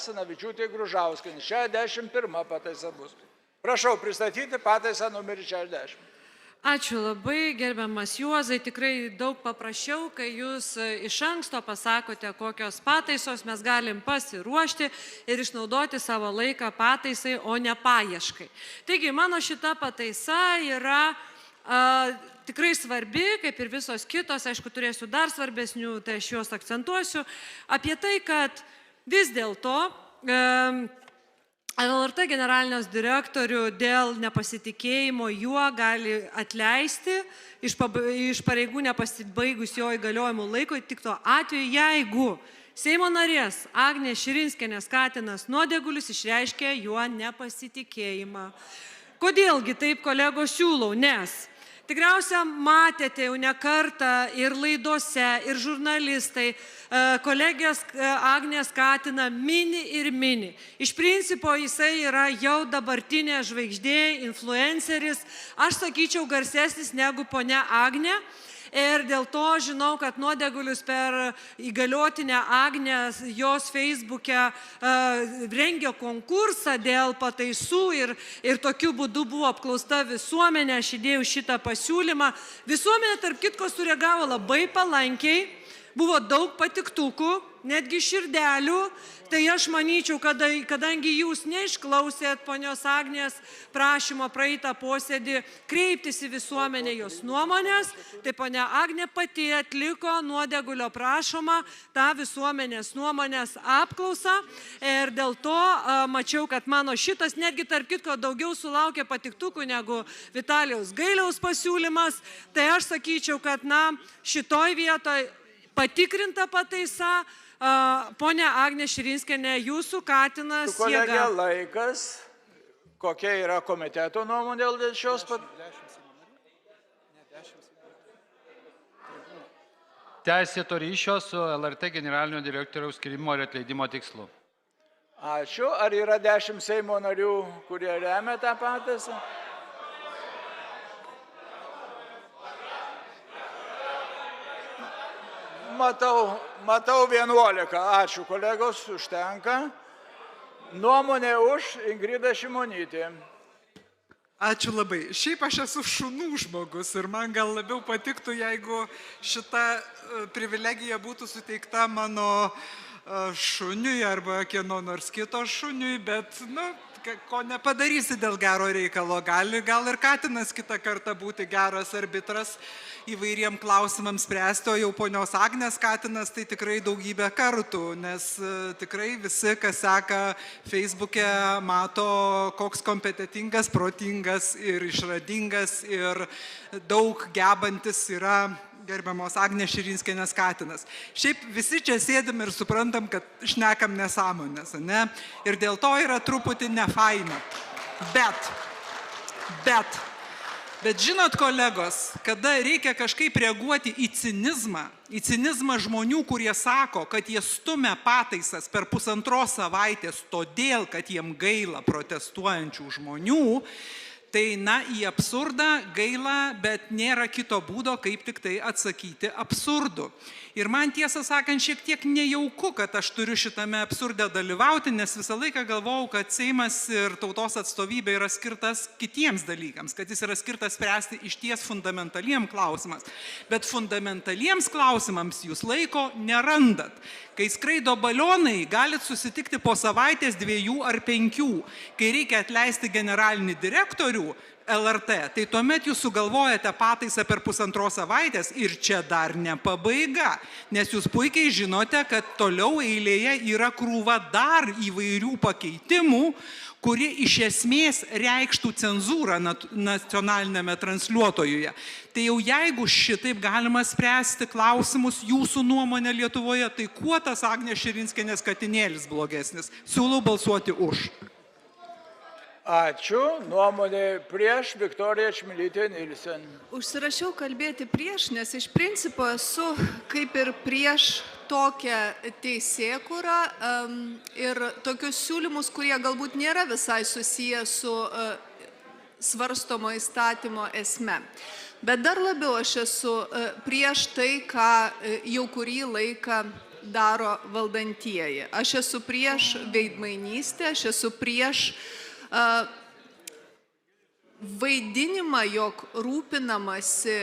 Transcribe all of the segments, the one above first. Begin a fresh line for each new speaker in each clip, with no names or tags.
Asanavičiūtė Gružauskienė. 61 pataisa bus. Prašau pristatyti pataisą numerį 60.
Ačiū labai, gerbiamas Juozai. Tikrai daug paprašiau, kai jūs iš anksto pasakote, kokios pataisos mes galim pasiruošti ir išnaudoti savo laiką pataisai, o ne paieškai. Taigi, mano šita pataisa yra tikrai svarbi, kaip ir visos kitos, aišku, turėsiu dar svarbesnių, tai aš juos akcentuosiu, apie tai, kad vis dėlto LRT generalinis direktorių dėl nepasitikėjimo juo gali atleisti iš pareigų nepasibaigus jo įgaliojimų laikui tik tuo atveju, jeigu Seimo narės Agnės Širinskienės Katinas Nuodegulis išreiškė juo nepasitikėjimą. Kodėlgi taip, kolegos, siūlau? Nes tikriausia matėte jau ne kartą ir laidose, ir žurnalistai, kolegės Agnės Katiną mini ir mini. Iš principo jisai yra jau dabartinė žvaigždė, influenceris, aš sakyčiau garsesnis negu ponia Agnė. Ir dėl to žinau, kad Nuodegulis per įgaliotinę Agnę jos Facebook'e rengia konkursą dėl pataisų ir tokiu būdu buvo apklausta visuomenė. Aš įdėjau šitą pasiūlymą. Visuomenė, tarp kitko, sureagavo labai palankiai. Buvo daug patiktukų, netgi širdelių. Tai aš manyčiau, kadangi jūs neišklausėt ponios Agnės prašymo praeitą posėdį kreiptis į visuomenę jos nuomonės, tai ponia Agnė pati atliko Nuodegulio prašomą tą visuomenės nuomonės apklausą. Ir dėl to mačiau, kad mano šitas netgi tarp kitko daugiau sulaukė patiktukų negu Vitalijaus Gailiaus pasiūlymas. Tai aš sakyčiau, kad šitoj vietoj patikrinta pataisa. Ponia Agnė Širinskienė, jūsų Katinas jėga.
Kolegė, laikas. Kokia yra komiteto nuomonė dėl šios
Teisėto ryšio su LRT generalinio direktoriaus skyrimo ir atleidimo tikslu.
Ačiū. Ar yra 10 Seimo narių, kurie remia tą pataisą? Matau 11. Ačiū, kolegos, užtenka. Nuomonė už Ingrida Šimonytė.
Ačiū labai. Šiaip aš esu šunų žmogus ir man gal labiau patiktų, jeigu šita privilegija būtų suteikta mano šuniui arba kieno nors kito šuniui, bet, ko nepadarysi dėl gero reikalo. Gal ir Katinas kitą kartą būti geras arbitras įvairiem klausimams spręsti, o jau ponios Agnės Katinas tai tikrai daugybę kartų, nes tikrai visi, kas seka Facebook'e, mato, koks kompetentingas, protingas ir išradingas ir daug gebantis yra gerbiamos Agnės Širinskienės Katinas. Šiaip visi čia sėdim ir suprantam, kad šnekam nesąmonės, ne? Ir dėl to yra truputį nefaina. Bet žinot, kolegos, kada reikia kažkaip reaguoti į cinizmą žmonių, kurie sako, kad jie stumia pataisas per 1,5 savaitės todėl, kad jiem gaila protestuojančių žmonių, tai į absurdą gaila, bet nėra kito būdo, kaip tik tai atsakyti absurdu. Ir man tiesą sakant šiek tiek nejauku, kad aš turiu šitame absurde dalyvauti, nes visą laiką galvojau, kad Seimas ir tautos atstovybė yra skirtas kitiems dalykams, kad jis yra skirtas spręsti išties fundamentaliems klausimams. Bet fundamentaliems klausimams jūs laiko nerandat. Kai skraido balionai, galit susitikti po savaitės, 2 ar 5. Kai reikia atleisti generalinį direktorių LRT, tai tuomet jūs sugalvojate pataisą per 1,5 savaitės ir čia dar ne pabaiga, nes jūs puikiai žinote, kad toliau eilėje yra krūva dar įvairių pakeitimų, kuri iš esmės reikštų cenzūrą nacionalinėme transliuotojuje. Tai jau jeigu šitaip galima spręsti klausimus jūsų nuomonė Lietuvoje, tai kuo tas Agnės Širinskienės katinėlis blogesnis? Siūlau balsuoti už.
Ačiū. Nuomonė prieš Viktorija Čmilytė Nilsen.
Užsirašiau kalbėti prieš, nes iš principo esu kaip ir prieš tokią teisėkūrą ir tokius siūlymus, kurie galbūt nėra visai susiję su svarstomo įstatymo esme. Bet dar labiau aš esu prieš tai, ką jau kurį laiką daro valdantieji. Aš esu prieš veidmainystę, aš esu prieš vaidinimą, jog rūpinamasi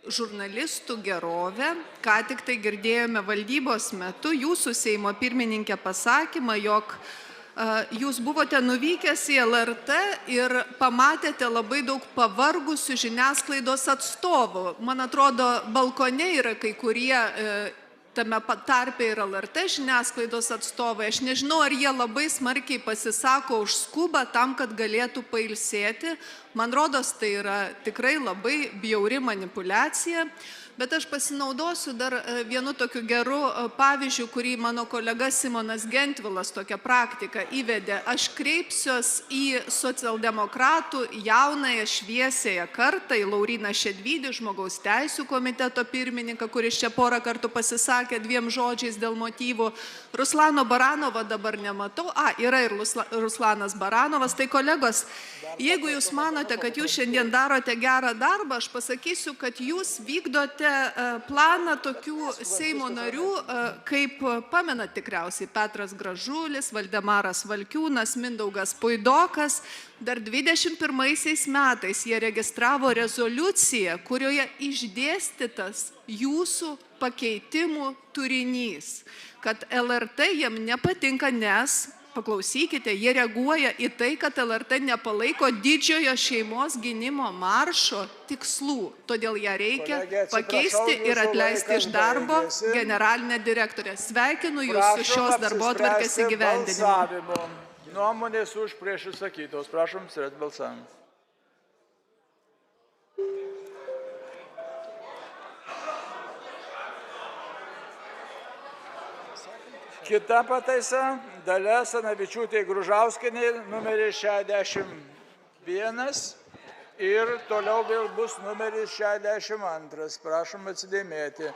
žurnalistų gerovę. Ką tik tai girdėjome valdybos metu jūsų Seimo pirmininkė pasakymą, jog jūs buvote nuvykęs į LRT ir pamatėte labai daug pavargusių žiniasklaidos atstovų. Man atrodo, balkone yra kai kurie tame tarpe ir LRT žiniasklaidos atstovai. Aš nežinau, ar jie labai smarkiai pasisako už skubą tam, kad galėtų pailsėti. Man rodos, tai yra tikrai labai bjauri manipulacija. Bet aš pasinaudosiu dar vienu tokiu geru pavyzdžiu, kurį mano kolega Simonas Gentvilas tokią praktiką įvedė. Aš kreipsiuos į socialdemokratų jaunąją šviesėją kartą, į Lauryną Šedvydį, žmogaus teisų komiteto pirmininką, kuris čia porą kartų pasisakė 2 žodžiais dėl motyvų. Ruslano Baranovo dabar nematau. Yra ir Ruslanas Baranovas. Tai kolegos, jeigu jūs manote, kad jūs šiandien darote gerą darbą, aš pasakysiu, kad jūs vykdote planą tokių Seimo narių, kaip pamenat tikriausiai Petras Gražulis, Valdemaras Valkiūnas, Mindaugas Puidokas. Dar 21 metais jie registravo rezoliuciją, kurioje išdėstytas jūsų pakeitimų turinys, kad LRT jiem nepatinka, nes paklausykite, jie reaguoja į tai, kad LRT nepalaiko didžiojo šeimos gynimo maršo tikslų. Todėl ją reikia pakeisti ir atleisti iš darbo generalinę direktorę. Sveikinu jūs su šios darbotvarkės įgyvendinimu.
Nuomonės už prieš išsakytos. Prašom, sėdėti balsavimą. Kita pataisa, Dalia Asanavičiūtė Gružauskienė, numeris 61 ir toliau vėl bus numeris 62. Prašom atsidėmėti.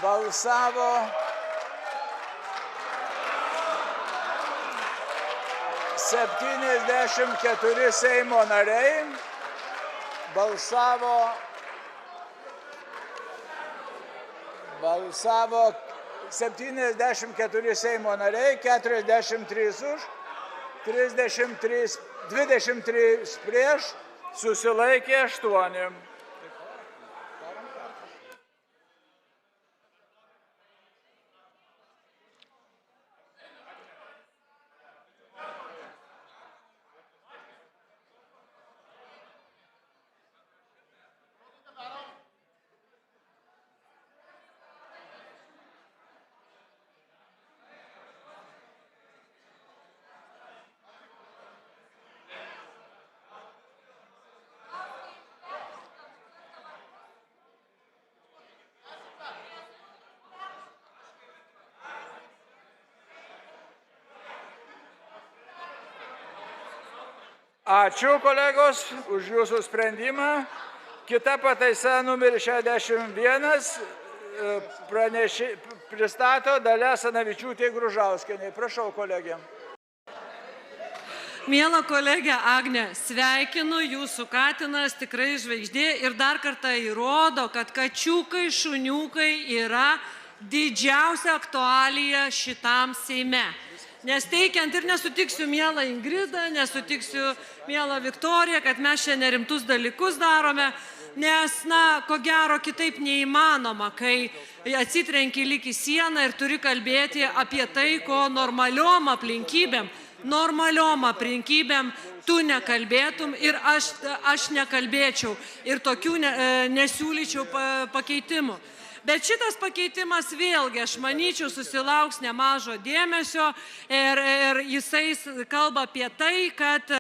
Balsavo 74 Seimo nariai, balsavo 74 Seimo nariai, 43 už, 23 prieš, susilaikė 8. Ačiū, kolegos, už jūsų sprendimą. Kita pataisa numeris 61 pristato Dalia Asanavičiūtė Gružauskienė. Prašau, kolegė.
Miela kolegė Agne, sveikinu, jūsų katinas tikrai žvaigždė ir dar kartą įrodo, kad kačiukai, šuniukai yra didžiausia aktualija šitam Seime. Nes teikiant ir nesutiksiu mielą Ingridą, nesutiksiu mielą Viktoriją, kad mes čia nerimtus dalykus darome, nes, ko gero, kitaip neįmanoma, kai atsitrenki lyg į sieną ir turi kalbėti apie tai, ko normaliom aplinkybėm tu nekalbėtum ir aš nekalbėčiau ir tokių nesiūlyčiau pakeitimų. Bet šitas pakeitimas vėlgi, aš manyčiau, susilauks nemažo dėmesio ir jisai kalba apie tai, kad